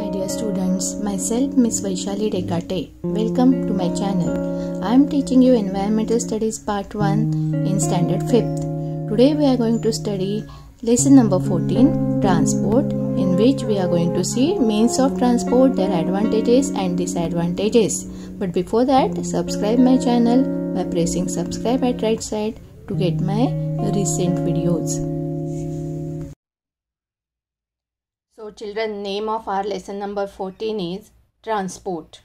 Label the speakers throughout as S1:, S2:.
S1: my dear students, myself Miss Vaishali Dekate. Welcome to my channel. I am teaching you Environmental Studies Part 1 in Standard 5th. Today we are going to study lesson number 14, Transport, in which we are going to see means of transport, their advantages and disadvantages. But before that, subscribe my channel by pressing subscribe at right side to get my recent videos. So children, name of our lesson number 14 is transport.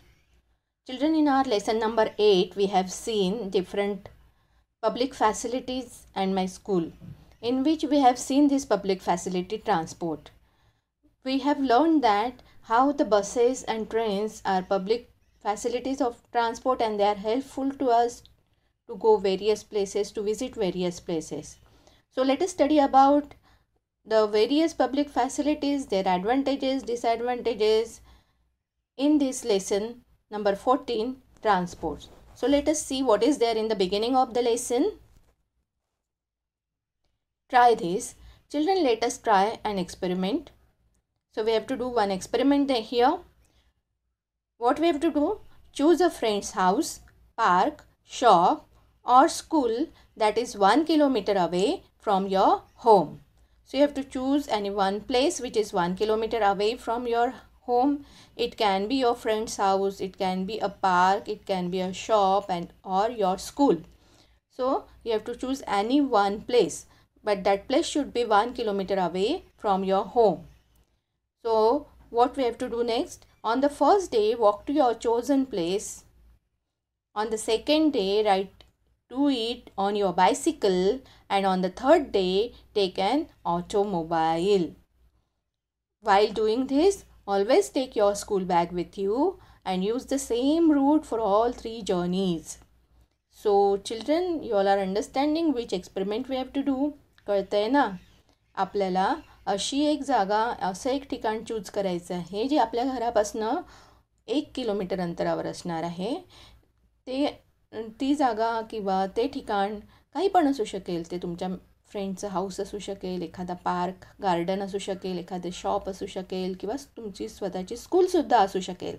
S1: Children, in our lesson number 8 we have seen different public facilities and my school, in which we have seen this public facility transport. We have learned that how the buses and trains are public facilities of transport and they are helpful to us to go various places, to visit various places. So let us study about the various public facilities, their advantages, disadvantages in this lesson number 14, transport. So let us see what is there in the beginning of the lesson. Try this. Children, let us try an experiment. So we have to do one experiment here. What we have to do? Choose a friend's house, park, shop or school that is 1 kilometer away from your home. So you have to choose any one place which is 1 kilometer away from your home. It can be your friend's house, it can be a park, it can be a shop or your school. So you have to choose any one place, but that place should be 1 kilometer away from your home. So what we have to do next? On the first day, walk to your chosen place. On the second day, do it on your bicycle, and on the third day take an automobile. While doing this, always take your school bag with you and use the same route for all 3 journeys. So children, you all are understanding which experiment we have to do. कळतंय ना? आपल्याला अशी एक जागा, असं एक ठिकाण choose करायचं आहे जे आपल्या घरापासून 1 किलोमीटर अंतरावर असणार आहे. ती जागा किंवा ते ठिकाण काही पण असू शकेल. ते तुमच्या फ्रेंडचं हाऊस असू शकेल, एखादा पार्क गार्डन असू शकेल, एखादे शॉप असू शकेल किंवा तुमची स्वतःची स्कूलसुद्धा असू शकेल.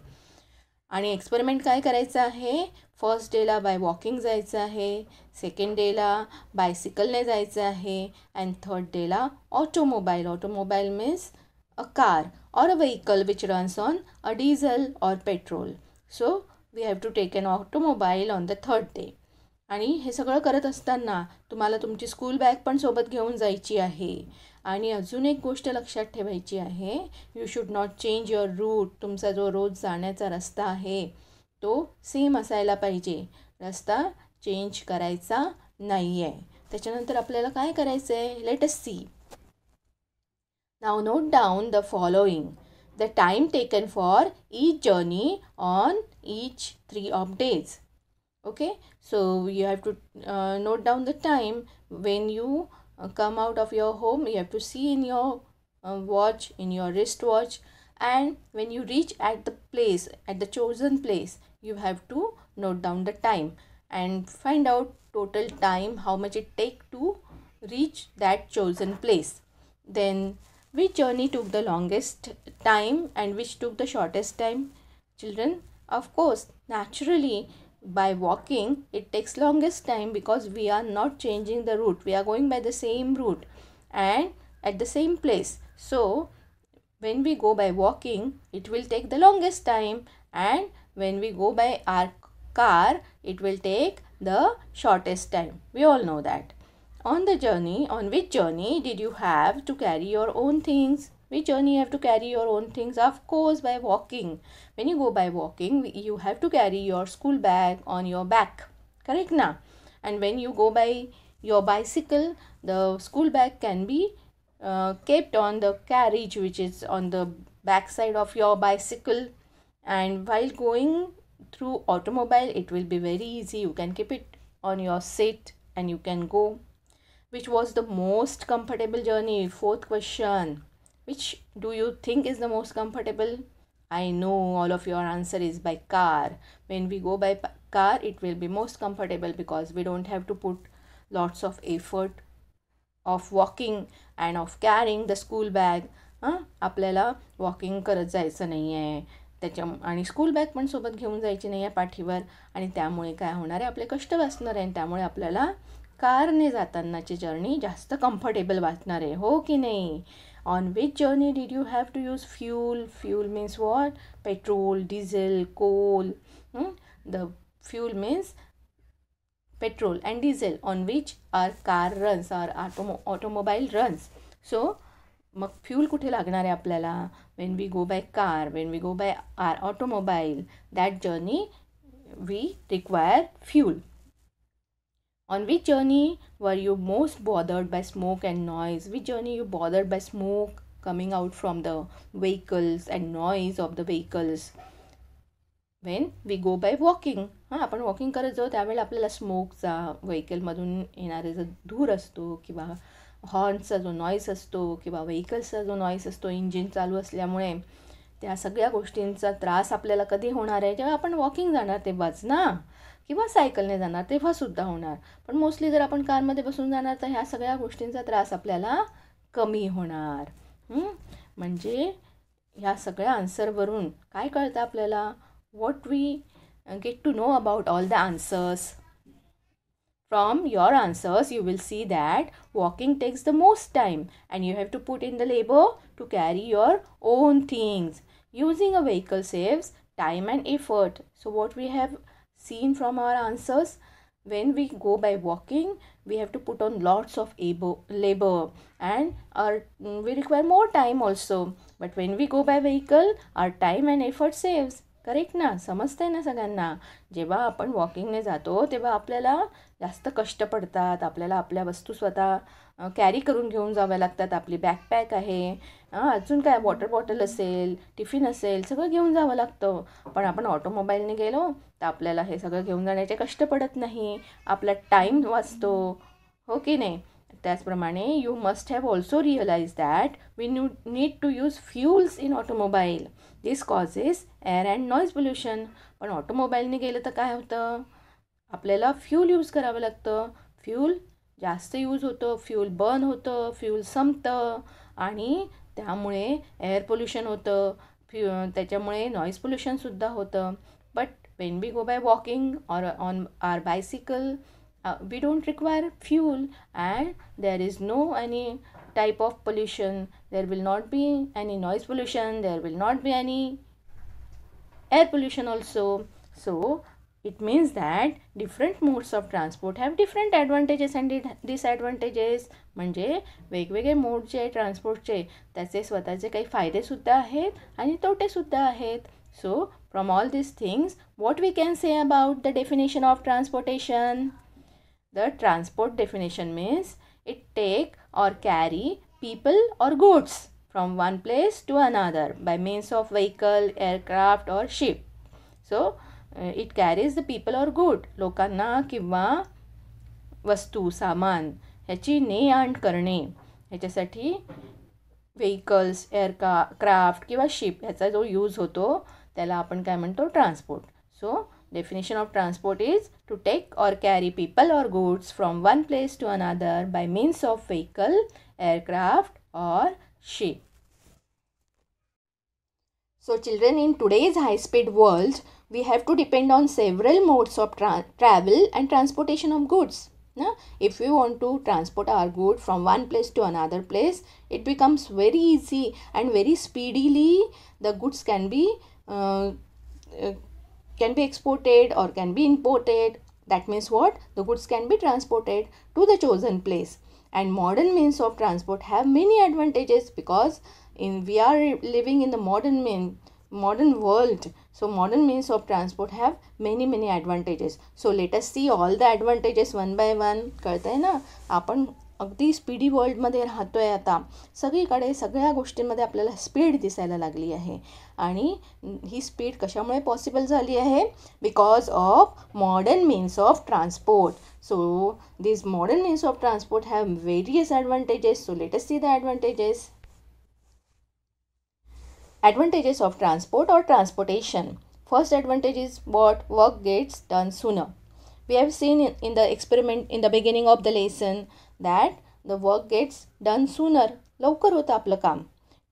S1: आणि एक्सपेरिमेंट काय करायचं आहे? फर्स्ट डेला बाय वॉकिंग जायचं आहे, सेकंड डेला बायसिकलने जायचं आहे अँड थर्ड डेला automobile. Automobile means a car or a vehicle which runs on a diesel or petrol. So we have to take an automobile on the third day. आणि हे सगळं करत असताना तुम्हाला तुमची स्कूल बॅग पण सोबत घेऊन जायची आहे. आणि अजून एक गोष्ट लक्षात ठेवायची आहे, you should not change your route. तुमचा जो रोज जाण्याचा रस्ता आहे तो सेम असायला पाहिजे. रस्ता चेंज करायचा नाही आहे. त्याच्यानंतर आपल्याला काय करायचं आहे? Late us C. Now note down the following. The time taken for each journey on each 3 of days. Okay, so you have to note down the time when you come out of your home. You have to see in your watch, in your wristwatch, and when you reach at the place, at the chosen place, you have to note down the time and find out total time, how much it take to reach that chosen place. Then which journey took the longest time and which took the shortest time? Children, of course, naturally by walking it takes longest time because we are not changing the route. We are going by the same route and at the same place. So when we go by walking it will take the longest time, and when we go by our car it will take the shortest time. We all know that. On the journey, on which journey did you have to carry your own things? Which journey you have to carry your own things? Of course, by walking. When you go by walking, you have to carry your school bag on your back. Correct na? And when you go by your bicycle, the school bag can be kept on the carriage which is on the back side of your bicycle. And while going through automobile, it will be very easy. You can keep it on your seat and you can go. Which was the most comfortable journey? 4th question. Which do you think is the most comfortable? I know all of your answer is by car. When we go by car, it will be most comfortable because we don't have to put lots of effort of walking and of carrying the school bag. आपल्याला walking करत जायचं नाही आहे आणि school bag पण सोबत घेऊन जायची नाही आहे पाठीवर, आणि त्यामुळे काय होणार आहे, आपले कष्ट वाचणार आहे, आणि त्यामुळे आपल्याला कारने जातानाची जर्नी जास्त कम्फर्टेबल वाटणार आहे, हो की नाही. On which journey did you have to use fuel? Fuel means what? Petrol, diesel, coal. The fuel means petrol and diesel on which our car runs, our automobile runs. So mug fuel कुठे लागणार आहे आपल्याला? when we go by car, when we go by our automobile, that journey we require fuel. On which journey were you most bothered by smoke and noise? Which journey you bothered by smoke coming out from the vehicles and noise of the vehicles? When we go by walking. आपण walking करत जाऊ त्यावेळेला आपल्याला स्मोकचा, व्हेकलमधून येणारे जो धूर असतो, किंवा हॉर्नचा जो नॉईस असतो, किंवा व्हेकल्सचा जो नॉईस असतो इंजिन चालू असल्यामुळे, त्या सगळ्या गोष्टींचा त्रास आपल्याला कधी होणार आहे? जेव्हा आपण वॉकिंग जाणार तेव्हाच ना, किंवा सायकलने जाणार तेव्हासुद्धा होणार. पण मोस्टली जर आपण कारमध्ये बसून जाणार तर ह्या सगळ्या गोष्टींचा त्रास आपल्याला कमी होणार. म्हणजे ह्या सगळ्या आन्सरवरून काय कळतं आपल्याला? What we get to know about all the answers. From your answers you will see that walking takes the most time, and you have to put in the labor to carry your own things. Using a vehicle saves time and effort. So what we have seen from our answers, when we go by walking we have to put on lots of labor, and we require more time also. But when we go by vehicle, our time and effort saves. Correct ना? समजतं आहे ना सगळ्यांना? जेव्हा आपण वॉकिंगने जातो तेव्हा आपल्याला जास्त कष्ट पडतात, आपल्याला आपल्या वस्तू स्वतः कॅरी करून घेऊन जाव्या लागतात. आपली बॅकपॅक आहे, अजून काय, वॉटर बॉटल असेल, टिफिन असेल, सगळं घेऊन जावं लागतं. पण आपण ऑटोमोबाईलने गेलो तर आपल्याला हे सगळं घेऊन जाण्याचे कष्ट पडत नाही, आपला टाईम वाचतो, हो की नाही. त्याचप्रमाणे you must have also realise that we need to use fuels in automobile. This causes air and noise pollution. पण ऑटोमोबाईलने गेलं तर काय होतं? आपल्याला फ्यूल यूज करावं लागतं. फ्यूल जास्त यूज होतं, फ्यूल बर्न होतं, फ्यूल संपतं, आणि त्यामुळे एअर पोल्युशन होतं, त्याच्यामुळे नॉईज पोल्युशनसुद्धा होतं. But when we go by walking or on our bicycle, we don't require fuel, and there is no any type of pollution. There will not be any noise pollution, there will not be any air pollution also. So it means that different modes of transport have different advantages and disadvantages. म्हणजे वेगवेगळे mode जे आहे ट्रान्सपोर्टचे त्याचे स्वतःचे काही फायदेसुद्धा आहेत आणि तोटेसुद्धा आहेत. So from all these things, what we can say about the definition of transportation? The transport definition means it take or carry people or goods from one place to another by means of vehicle, aircraft or ship. So it carries the people or good. लोकांना किंवा वस्तू, सामान ह्याची ने-आण करणे, ह्याच्यासाठी vehicles, aircraft किंवा ship ह्याचा जो यूज होतो त्याला आपण काय म्हणतो? Transport. So definition of transport is to take or carry people or goods from one place to another by means of vehicle, aircraft or ship. So children, in today's high-speed world, we have to depend on several modes of travel and transportation of goods. If we want to transport our good from one place to another place, it becomes very easy and very speedily the goods can be exported or can be imported. That means what? The goods can be transported to the chosen place. And modern means of transport have many advantages, because we are living in the modern world. So modern means of transport have many advantages. So let us see all the advantages one by one. कळतंय ना? आपण अगदी speedy वर्ल्डमध्ये राहतो आहे आता. सगळीकडे सगळ्या गोष्टींमध्ये आपल्याला स्पीड दिसायला लागली आहे, आणि ही स्पीड कशामुळे पॉसिबल झाली आहे? Because of modern means of transport. So this modern means of transport have various advantages. So let us see the advantages. Advantages of transport or transportation. First advantage is what? Work gets done sooner. We have seen in the experiment in the beginning of the lesson that the work gets done sooner. लवकर होतं आपलं काम.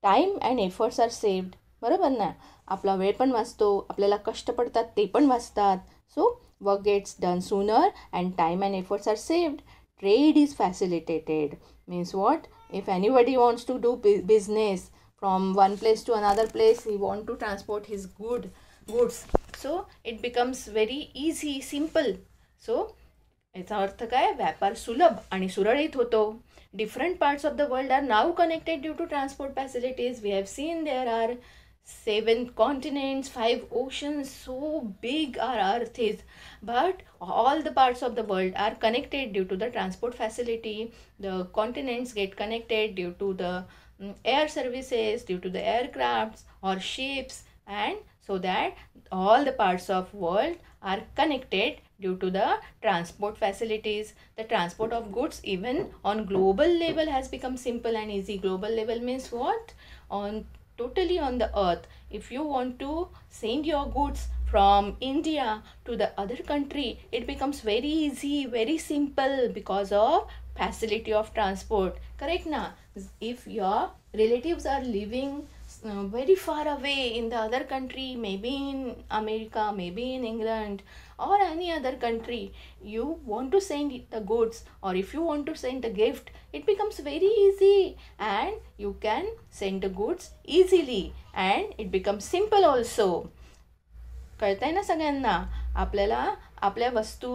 S1: Time and efforts are saved. बरोबर ना, आपला वेळ पण वाचतो, आपल्याला कष्ट पडतात ते पण वाचतात. So work gets done sooner and time and efforts are saved. Trade is facilitated. Means what? If anybody wants to do business from one place to another place, he want to transport his goods, so it becomes very easy, simple. So याचा अर्थ काय? व्यापार सुलभ आणि सुरळीत होतो. Different parts of the world are now connected due to transport facilities. We have seen there are 7 continents, 5 oceans, so big our earth is, but all the parts of the world are connected due to the transport facility. The continents get connected due to the air services, due to the aircrafts or ships, and so that all the parts of world are connected due to the transport facilities. The transport of goods even on global level has become simple and easy. Global level means what? On totally on the earth. If you want to send your goods from India to the other country, it becomes very easy, very simple because of facility of transport. Correct na? If your relatives are living very far away in the other country, maybe in America, maybe in England or any other country, you want to send the goods, or if you want to send the gift, it becomes very easy and you can send the goods easily and it becomes simple also. कळतंय ना सगळ्यांना? आपल्याला आपल्या वस्तू,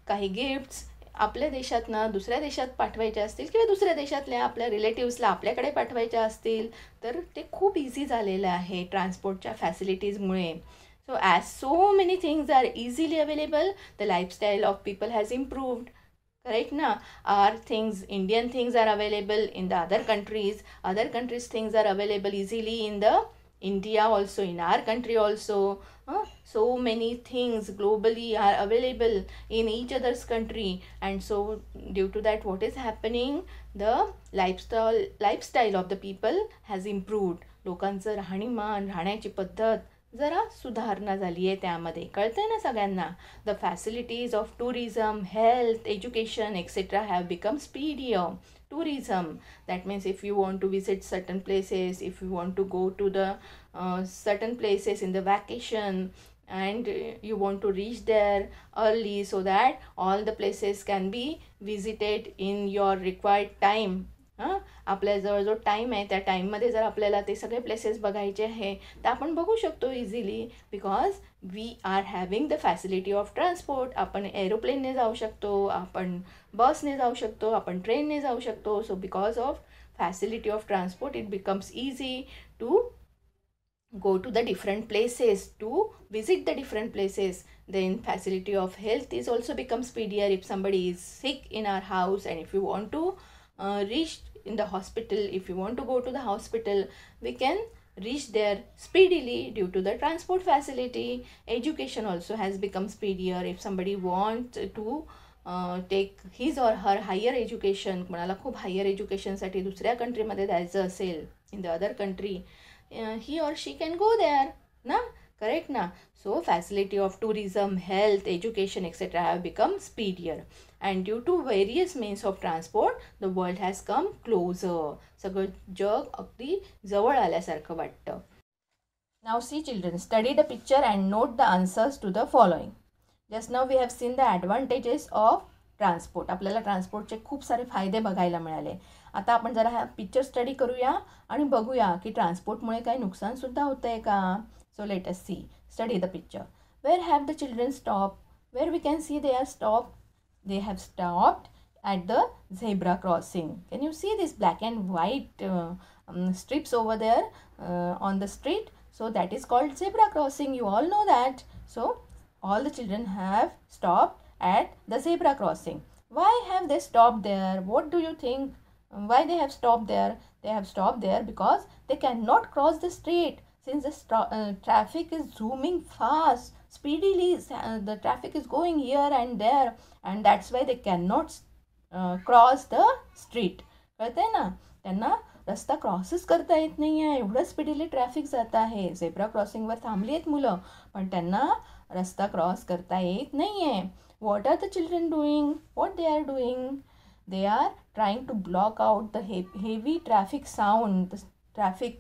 S1: काही gifts आपल्या देशातनं दुसऱ्या देशात पाठवायच्या असतील किंवा दुसऱ्या देशातल्या आपल्या रिलेटिव्सला आपल्याकडे पाठवायच्या असतील तर ते खूप इझी झालेलं आहे ट्रान्सपोर्टच्या फॅसिलिटीजमुळे. So as so many things are easily available, the lifestyle of people has improved. Correct na? Our things, Indian things are available in the other countries things are available easily in the India also, in our country also. So many things globally are available in each other's country, and so due to that what is happening, the lifestyle of the people has improved. लोकांचं राहणीमान, राहण्याची पद्धत जरा सुधारणा झाली आहे त्यामध्ये. कळतंय ना सगळ्यांना? The facilities of tourism, health, education etcetera have become speedier. Tourism, that means if you want to visit certain places, if you want to go to the certain places in the vacation, and you want to reach there early so that all the places can be visited in your required time. आपल्याजवळ जो time आहे त्या टाईममध्ये जर आपल्याला ते सगळे places बघायचे आहे तर आपण बघू शकतो easily, because we are having the facility of transport. आपण एरोप्लेनने जाऊ शकतो, आपण बसने जाऊ शकतो, आपण ट्रेनने जाऊ शकतो. So because of facility of transport it becomes easy to go to the different places, to visit the different places. Then facility of health is also becomes speedier. If somebody is sick in our house and if you want to reach in the hospital, if you want to go to the hospital, we can reach there speedily due to the transport facility. Education also has become speedier. If somebody wants to take his or her higher education, कोणाला खूप higher एज्युकेशनसाठी दुसऱ्या कंट्रीमध्ये जायचं असेल, in the other country, he or she can go there na. Correct na? So facility of tourism, health, education etc have become speedier, and due to various means of transport the world has come closer. सगळं जग अगदी जवळ आल्यासारखं वाटतं. Now see children, study the picture and note the answers to the following. Just now we have seen the advantages of transport. आपल्याला ट्रान्सपोर्टचे खूप सारे फायदे बघायला मिळाले. आता आपण जरा हा पिक्चर स्टडी करूया आणि बघूया की ट्रान्सपोर्टमुळे काही नुकसानसुद्धा होतं आहे का. So let us see, study the picture. Where have the children stop? Where we can see they are stop. They have stopped at the zebra crossing. Can you see this black and white strips over there on the street? So that is called zebra crossing. You all know that. So all the children have stopped at the zebra crossing. Why have they stopped there? What do you think? Why they have stopped there? They have stopped there because they cannot cross the street. Since the traffic is zooming fast, speedily, the traffic is going here and there, and that's why they cannot cross the street. कळतंय ना? त्यांना रस्ता क्रॉसच करता येत नाही आहे, एवढं speedily traffic जात आहे. झेब्रा क्रॉसिंगवर थांबली आहेत मुलं, पण त्यांना रस्ता क्रॉस करता येत नाही आहे. What are the children doing? What they are doing? They are trying to block out the heavy traffic sound, the traffic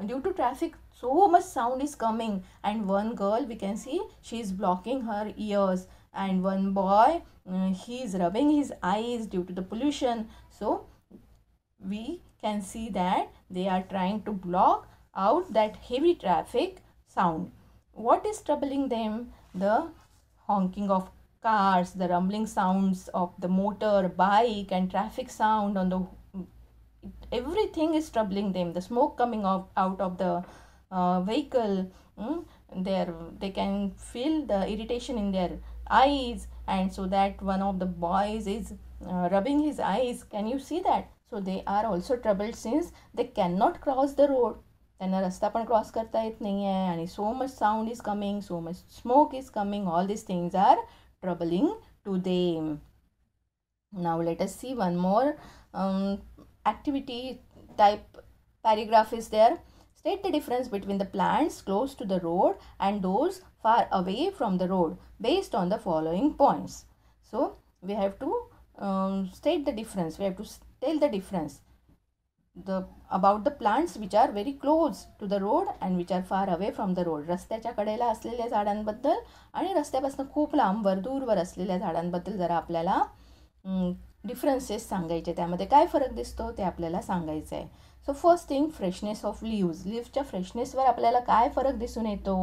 S1: due to traffic so much sound is coming, and one girl we can see she is blocking her ears, and one boy he is rubbing his eyes due to the pollution. So we can see that they are trying to block out that heavy traffic sound. What is troubling them? The honking of cars, the rumbling sounds of the motor, bike, and traffic sound on the, everything is troubling them. The smoke coming out of the vehicle, they can feel the irritation in their eyes, and so that one of the boys is rubbing his eyes. Can you see that? So they are also troubled since they cannot cross the road. त्यांना रस्ता पण cross करता येत नाही आहे, आणि so much sound is coming, so much smoke is coming. All these things are troubling to them. Now let us see one more activity type paragraph is there. State the difference between the plants close to the road and those far away from the road based on the following points. So we have to state the difference. We have to tell the difference about the plants which are very close to the road and which are far away from the road. रस्त्याच्या कडेला असलेल्या झाडांबद्दल आणि रस्त्यापासून खूप लांबवर दूरवर असलेल्या झाडांबद्दल जरा आपल्याला differences सांगायचे. त्यामध्ये काय फरक दिसतो ते आपल्याला सांगायचं आहे. So first thing, freshness of leaves. लीव्सच्या फ्रेशनेसवर आपल्याला काय फरक दिसून येतो?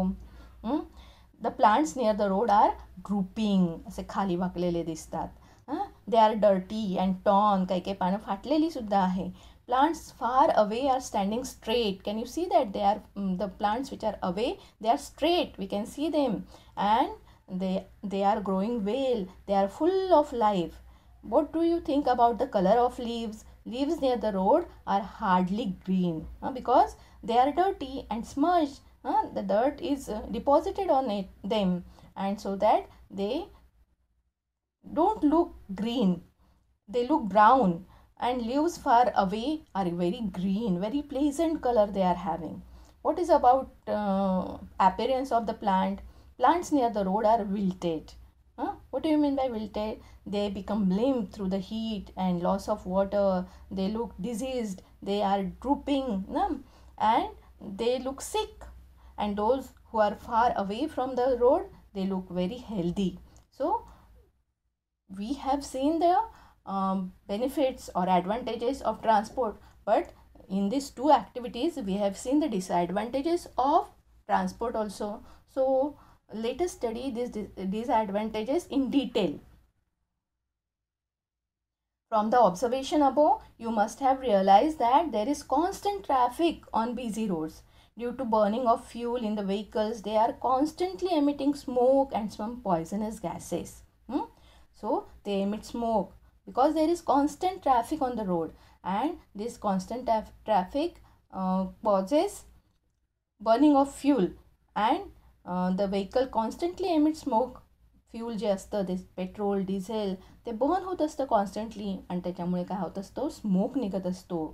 S1: The plants near the road are drooping, असे खाली वाकलेले दिसतात. They are dirty and torn, काही काही पानं फाटलेली सुद्धा आहे. Plants far away are standing straight. Can you see that? They are the plants which are away, they are straight, we can see them, and they are growing well, they are full of life. What do you think about the color of leaves? Leaves near the road are hardly green because they are dirty and smudged. The dirt is deposited on them, and so that they don't look green, they look brown. And leaves far away are very green, very pleasant color they are having. What is about appearance of the plant? Plants near the road are wilted. What do you mean by wilted? They become limp through the heat and loss of water. They look diseased, they are drooping, and they look sick. And those who are far away from the road, they look very healthy. So we have seen the benefits or advantages of transport, but in these two activities we have seen the disadvantages of transport also. So let us study these disadvantages in detail. From the observation above, you must have realized that there is constant traffic on busy roads. Due to burning of fuel in the vehicles, they are constantly emitting smoke and some poisonous gases. So they emit smoke because there is constant traffic on the road, and this constant traffic causes burning of fuel, and the vehicle constantly emits smoke. Fuel जे असतं ते petrol diesel ते burn होत असतं constantly, आणि त्याच्यामुळे काय होत असतो, स्मोक निघत असतो,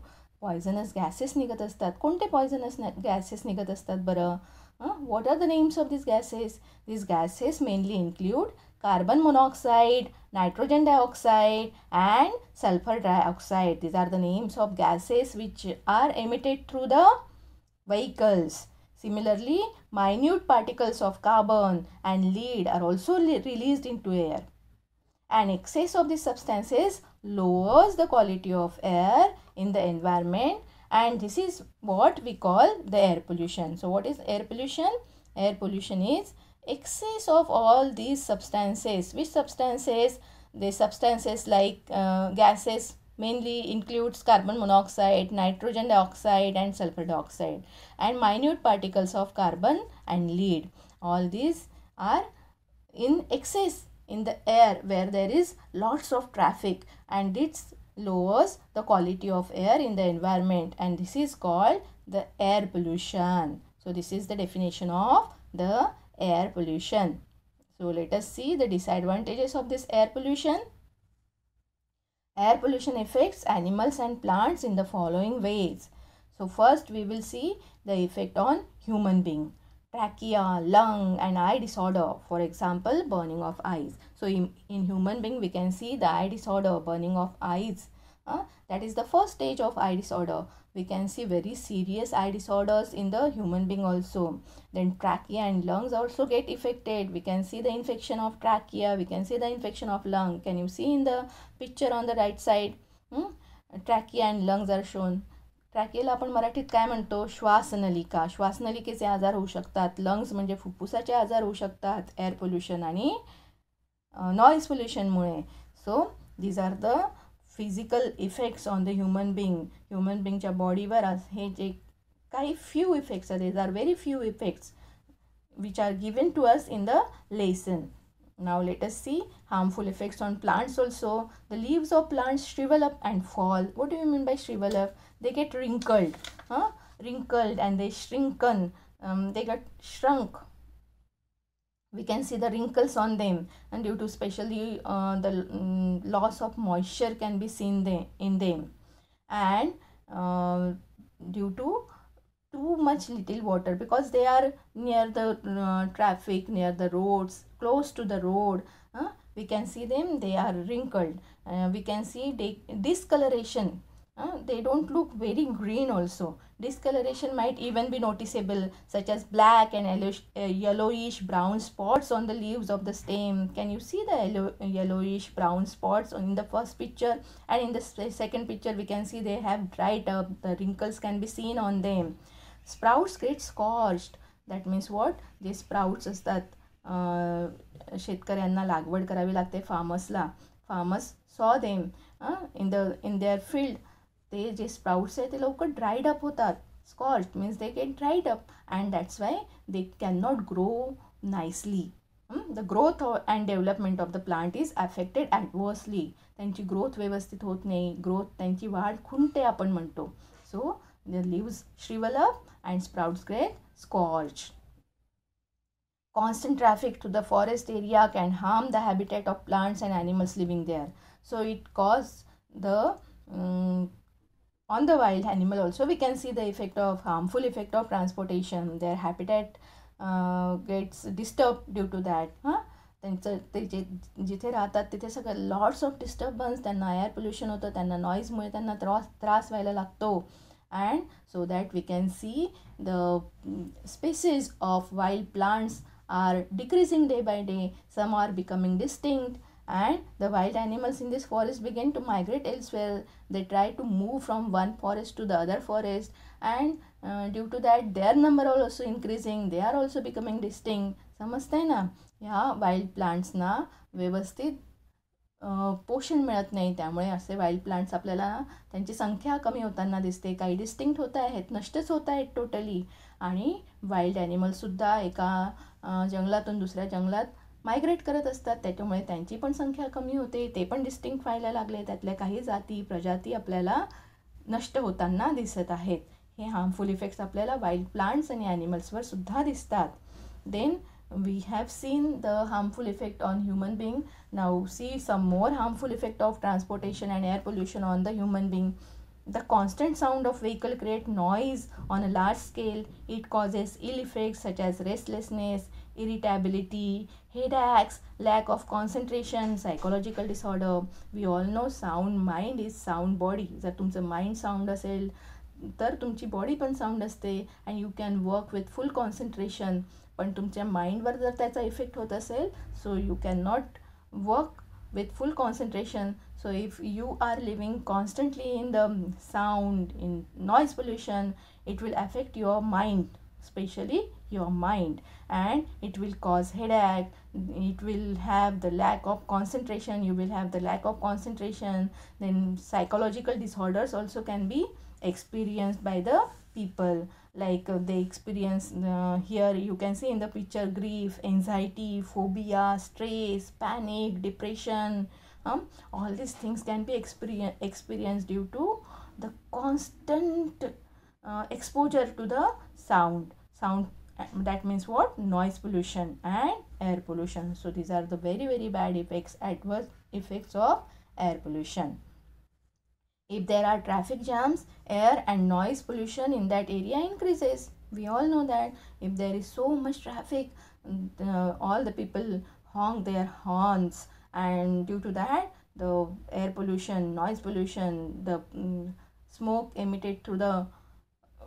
S1: पॉयझनस गॅसेस निघत असतात. कोणते पॉयझनस गॅसेस निघत असतात बरं? What are the names of this gases? This gases mainly include carbon monoxide, nitrogen dioxide, and sulfur dioxide. These are the names of gases which are emitted through the vehicles. Similarly, minute particles of carbon and lead are also released into air. An excess of these substances lowers the quality of air in the environment, and this is what we call the air pollution. So what is air pollution? Air pollution is excess of all these substances. Which substances? The substances like gases mainly includes carbon monoxide, nitrogen dioxide, and sulfur dioxide, and minute particles of carbon and lead. All these are in excess in the air where there is lots of traffic, and it lowers the quality of air in the environment, and this is called the air pollution. So this is the definition of the air pollution. So let us see the disadvantages of this air pollution. Air pollution affects animals and plants in the following ways. So first we will see the effect on human being. Trachea, lung, and eye disorder. For example, burning of eyes. So in human being we can see the eye disorder, burning of eyes. That is the first stage of eye disorder. we can see very serious eye disorders in the human being also. Then trachea and lungs also get affected. We can see the infection of trachea, we can see the infection of lung. Can you see in the picture on the right side? Trachea and lungs are shown. ट्रॅकियाला आपण मराठीत काय म्हणतो? श्वासनलिका. श्वासनलिकेचे आजार होऊ शकतात. Lungs म्हणजे फुफ्फुसाचे आजार होऊ शकतात एअर पोल्युशन आणि नॉईज पोल्युशनमुळे. So these are the physical effects on the human being. Human बिंगच्या बॉडीवर हे जे काही फ्यू इफेक्ट्स आहेत, these are very few effects which are given to us in the lesson. Now let us see harmful effects on plants also. The leaves of plants shrivel up and fall. What do you mean by shrivel up? They get wrinkled, wrinkled, and they shrinken. They get shrunk. We can see the wrinkles on them, and due to especially the loss of moisture can be seen in them, and due to too much little water, because they are near the traffic, near the roads, close to the road. We can see them, they are wrinkled. We can see discoloration. They don't look very green also. Discoloration might even be noticeable, such as black and yellowish brown spots on the leaves of the stem. Can you see the yellowish brown spots in the first picture? And in the second picture we can see they have dried up, the wrinkles can be seen on them. Sprouts get scorched. That means what? जे sprouts असतात, शेतकऱ्यांना लागवड करावी लागते, फार्मर्सला. Farmers sow them in their field. ते जे sprouts आहेत ते लवकर ड्राईड अप होतात. Scorched means they get dried up, and that's why they can not grow nicely. The growth and development of the plant is affected adversely. त्यांची growth व्यवस्थित होत नाही, ग्रोथ त्यांची वाढ खुंटते आपण म्हणतो. सो the leaves shrivel up and sprouts get scorched. Constant traffic to the forest area can harm the habitat of plants and animals living there. So it causes the on the wild animal also we can see the effect of harmful effect of transportation. Their habitat gets disturbed due to that. त्यांचं ते जिथे राहतात तिथे सगळं lots of disturbance, त्यांना air pollution होतं, त्यांना नॉईजमुळे त्यांना त्रास व्हायला लागतो. And so that we can see the species of wild plants are decreasing day by day. Some are becoming distinct, and the wild animals in this forest begin to migrate elsewhere. They try to move from one forest to the other forest, and due to that their number also increasing. They are also becoming distinct. समजतंय ना? ह्या wild प्लांट्सना व्यवस्थित पोषण मिळत नाही, त्यामुळे असे wild plants आपल्याला त्यांची संख्या कमी होताना दिसते. काही डिस्टिंक्ट होत आहेत, नष्टच होत आहेत टोटली. आणि वाईल्ड ॲनिमल्ससुद्धा एका जंगलातून दुसऱ्या जंगलात मायग्रेट करत असतात, त्याच्यामुळे त्यांची पण संख्या कमी होते, ते पण डिस्टिंक्ट व्हायला लागले. त्यातल्या काही जाती प्रजाती आपल्याला नष्ट होताना दिसत आहेत. हे हार्मफुल इफेक्ट्स आपल्याला वाईल्ड प्लांट्स आणि ॲनिमल्सवर सुद्धा दिसतात. Then we have seen the harmful effect on human being. Now see some more harmful effect of transportation and air pollution on the human being. The constant sound of vehicle create noise on a large scale. It causes ill effects such as restlessness, irritability, headaches, lack of concentration, psychological disorder. We all know sound mind is sound body. जर तुमचं mind sound असेल तर तुमची body पण sound असते, and you can work with full concentration. पण तुमच्या माइंडवर जर त्याचा इफेक्ट होत असेल, so you can not work with full concentration. So if you are living constantly in the sound, in noise pollution, it will affect your mind, especially your mind, and it will cause headache. It will have the lack of concentration. You will have the lack of concentration. Then psychological disorders also can be experienced by the people, like they experience here you can see in the picture grief, anxiety, phobia, stress, panic, depression. All these things can be experienced due to the constant exposure to the sound. That means what? Noise pollution and air pollution. So these are the very very bad effects, adverse effects of air pollution. If there are traffic jams, air and noise pollution in that area increases. We all know that if there is so much traffic, all the people honk their horns, and due to that the air pollution, noise pollution, the smoke emitted through the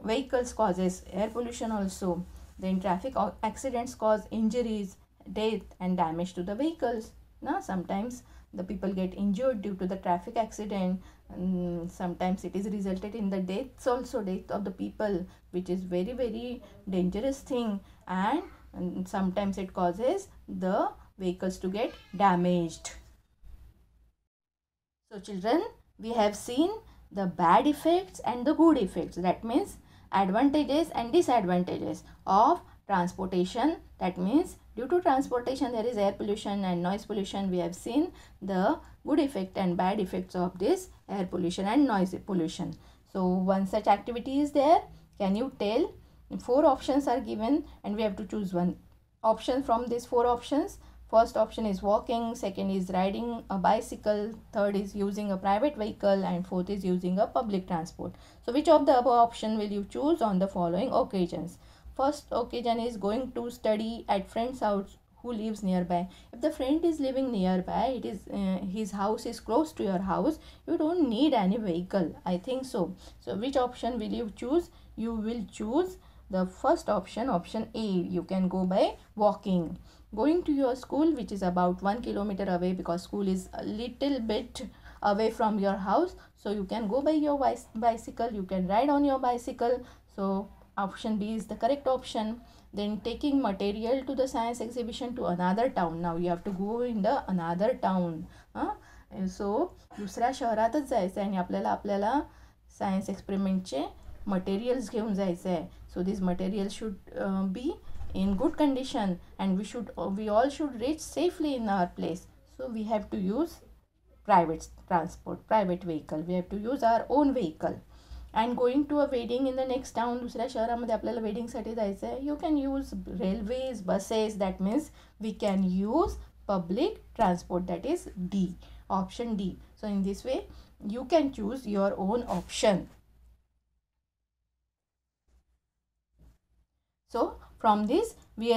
S1: vehicles causes air pollution also. Then traffic accidents cause injuries, death and damage to the vehicles. Now sometimes the people get injured due to the traffic accident, and sometimes it is resulted in the deaths also, death of the people, which is very very dangerous thing. And sometimes it causes the vehicles to get damaged. So children, we have seen the bad effects and the good effects. That means advantages and disadvantages of transportation. That means due to transportation there is air pollution and noise pollution. We have seen the good effect and bad effects of this air pollution and noise pollution. So one such activity is there. Can you tell? 4 options are given and we have to choose one option from these 4 options. First option is walking, second is riding a bicycle, third is using a private vehicle, and fourth is using a public transport. So which of the above option will you choose on the following occasions? First occasion is going to study at friend's house who lives nearby. If the friend is living nearby, it is his house is close to your house, you don't need any vehicle, I think so. So which option will you choose? You will choose the first option, option A. You can go by walking. Going to your school, which is about 1 kilometer away, because school is a little bit away from your house, so you can go by your bicycle, you can ride on your bicycle. So option B is the correct option. Then taking material to the science exhibition to another town. Now you have to go in the another town. सो दुसऱ्या शहरातच जायचं आहे आणि आपल्याला science एक्सपेरिमेंटचे materials घेऊन जायचं आहे. So this material should be in good condition and we all should reach safely in our place. So we have to use private transport, private vehicle. We have to use our own vehicle. And going to a wedding in the next town, दुसऱ्या शहरामध्ये आपल्याला वेडिंगसाठी जायचं आहे, you can use railways, buses. That means we can use public transport. That is D, option D. So in this way you can choose your own option. So from this we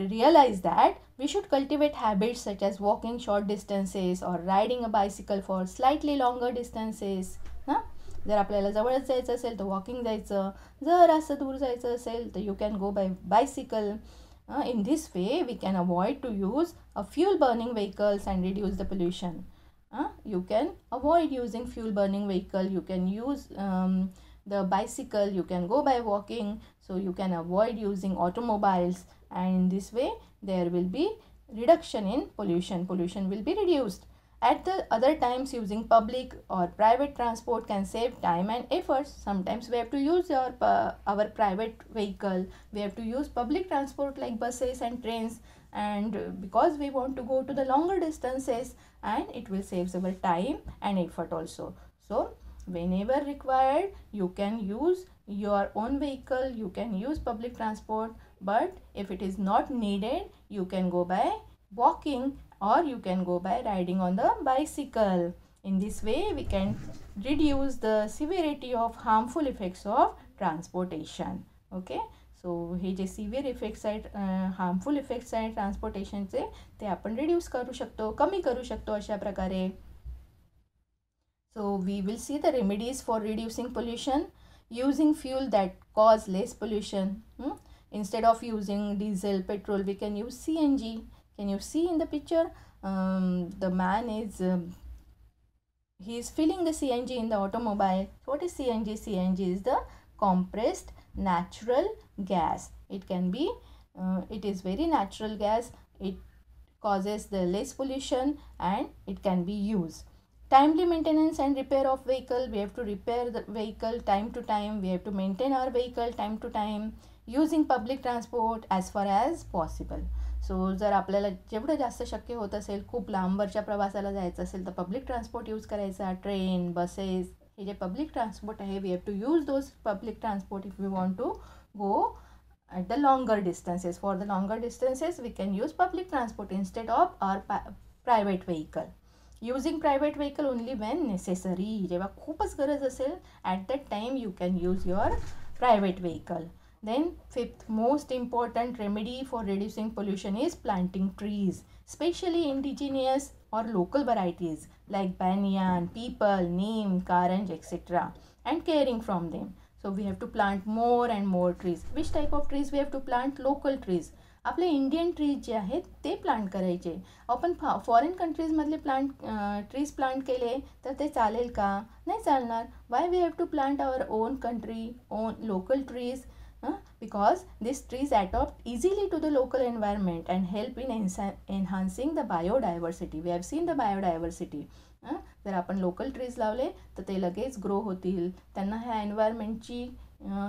S1: realize that we should cultivate habits such as walking short distances or riding a bicycle for slightly longer distances. जर आपल्याला जवळच जायचं असेल तर walking जायचं, जर असं दूर जायचं असेल तर you can go by bicycle. In this way we can avoid to use a fuel burning vehicles and reduce the pollution. You can avoid using fuel burning vehicle, you can use the bicycle, you can go by walking, so you can avoid using automobiles, and in this way there will be reduction in pollution will be reduced. At the other times using public or private transport can save time and efforts. Sometimes we have to use our private vehicle, we have to use public transport like buses and trains, and because we want to go to the longer distances, and it will save our time and effort also. So whenever required you can use your own vehicle, you can use public transport, but if it is not needed you can go by walking or you can go by riding on the bicycle. In this way we can reduce the severity of harmful effects of transportation. Okay, so हे जे severe effects आहेत, harmful effects आहेत ट्रान्सपोर्टेशनचे, ते आपण reduce करू शकतो, कमी करू शकतो अशा प्रकारे. So we will see the remedies for reducing pollution. Using fuel that cause less pollution. Instead of using diesel, petrol, we can use CNG. Can you see in the picture? The man is he is filling the CNG in the automobile. So what is CNG? CNG is the compressed natural gas. It can be it is very natural gas. It causes the less pollution and it can be used. Timely maintenance and repair of vehicle. We have to repair the vehicle time to time. We have to maintain our vehicle time to time. Using public transport as far as possible. सो जर आपल्याला जेवढं जास्त शक्य होत असेल, खूप लांबवरच्या प्रवासाला जायचं असेल तर पब्लिक ट्रान्सपोर्ट यूज करायचा. ट्रेन, बसेस, हे जे पब्लिक ट्रान्सपोर्ट आहे, we have to use those public transport if we want to go at the longer distances. For the longer distances we can use public transport instead of our private vehicle. Using private vehicle only when necessary. जेव्हा खूपच गरज असेल, at that time you can use your private vehicle. Then fifth most important remedy for reducing pollution is planting trees, especially indigenous or local varieties like banyan, peepal, neem, karanj, etc. and caring from them. So we have to plant more and more trees. Which type of trees we have to plant? Local trees. आपले Indian trees जे आहेत ते plant करायचे. आपण foreign कंट्रीजमधले trees plant केले तर ते चालेल का? नाही चालणार. Why we have to plant our own country, own local trees? Because these trees adapt easily to the local environment and help in enhancing the biodiversity. We have seen the biodiversity. जर आपण local trees लावले तर ते लगेच grow होतील. त्यांना ह्या एन्व्हायरमेंटची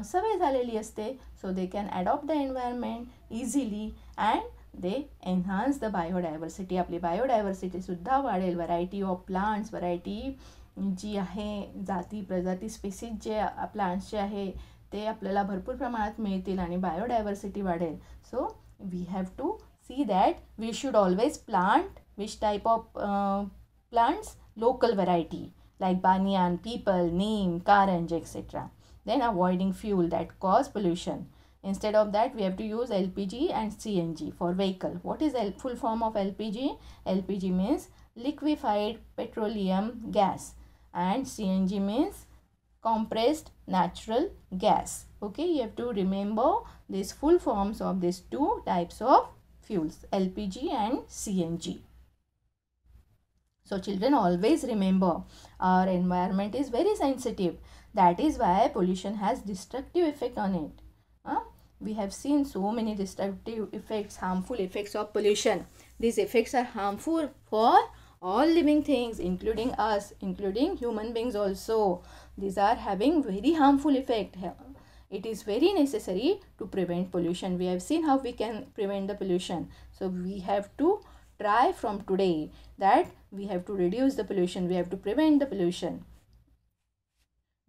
S1: सवय झालेली असते. So they can adopt the environment easily and they enhance the biodiversity. आपली बायोडायव्हर्सिटीसुद्धा वाढेल. व्हरायटी ऑफ प्लांट्स, व्हरायटी जी आहे, जाती प्रजाती स्पेसिस जे प्लांट्सचे आहे ते आपल्याला भरपूर प्रमाणात मिळतील आणि बायोडायव्हर्सिटी वाढेल. So we have to see that we should always plant which type of plants, local variety like banyan, peepal, neem, karanj, etc. Then avoiding fuel that cause pollution. Instead of that, we have to use LPG and CNG for vehicle. What is the full form of LPG? LPG means liquefied petroleum gas and CNG means compressed natural gas. Okay, you have to remember these full forms of these two types of fuels, LPG and CNG. So children, always remember our environment is very sensitive. That is why pollution has destructive effect on it. We have seen so many destructive effects, harmful effects of pollution. These effects are harmful for all living things, including us, including human beings also. These are having very harmful effect. It is very necessary to prevent pollution. We have seen how we can prevent the pollution. So we have to try from today that we have to reduce the pollution, we have to prevent the pollution.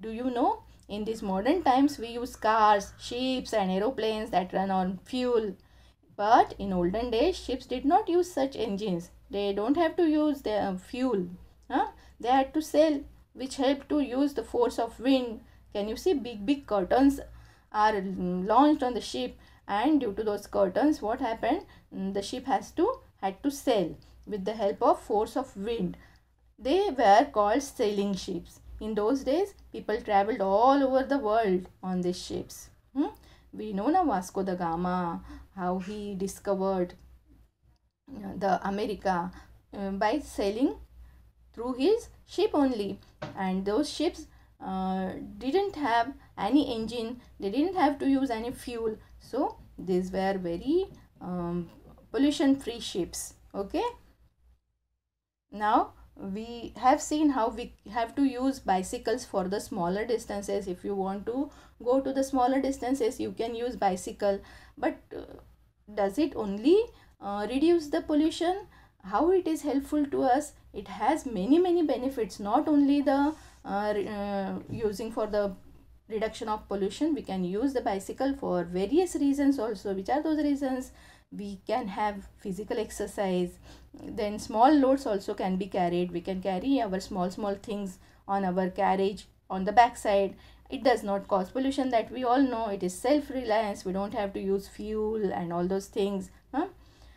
S1: Do you know, in these modern times we use cars, ships and aeroplanes that run on fuel. But in olden days, ships did not use such engines. They don't have to use the fuel. They had to sail, which helped to use the force of wind. Can you see big curtains are launched on the ship, and due to those curtains, what happened? The ship had to sail with the help of force of wind. They were called sailing ships. In those days, people traveled all over the world on these ships. We know now Vasco da Gama, how he discovered the America by sailing through his ship only. And those ships didn't have any engine, they didn't have to use any fuel. So these were very pollution free ships. Okay, now we have seen how we have to use bicycles for the smaller distances. If you want to go to the smaller distances, you can use bicycle. But does it only reduce the pollution? How it is helpful to us? It has many benefits. Not only the using for the reduction of pollution, we can use the bicycle for various reasons also. Which are those reasons? We can have physical exercise, then small loads also can be carried. We can carry our small things on our carriage on the back side. It does not cause pollution, that we all know. It is self-reliance. We don't have to use fuel and all those things.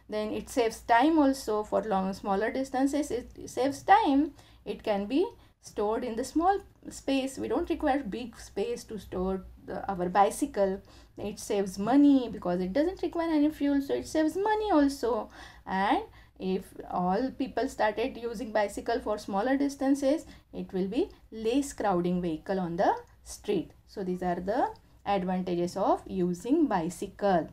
S1: Then it saves time also for smaller distances. It saves time. It can be stored in the small space. We don't require big space to store our bicycle. It saves money because it doesn't require any fuel, so it saves money also. And if all people started using bicycle for smaller distances, it will be less crowding vehicle on the street. So these are the advantages of using bicycle.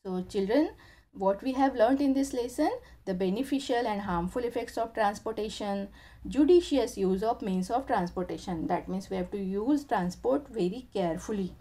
S1: So children, what we have learnt in this lesson: the beneficial and harmful effects of transportation, judicious use of means of transportation. That means we have to use transport very carefully.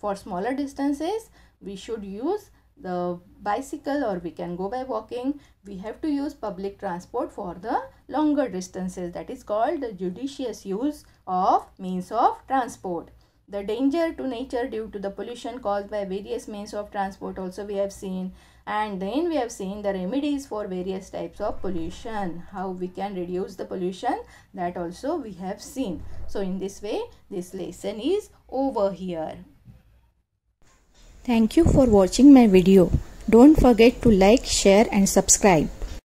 S1: For smaller distances, we should use the bicycle, or we can go by walking. We have to use public transport for the longer distances. That is called the judicious use of means of transport. The danger to nature due to the pollution caused by various means of transport also we have seen. And then we have seen the remedies for various types of pollution. How we can reduce the pollution, that also we have seen. So in this way, this lesson is over here. Thank you for watching my video. Don't forget to like, share and subscribe.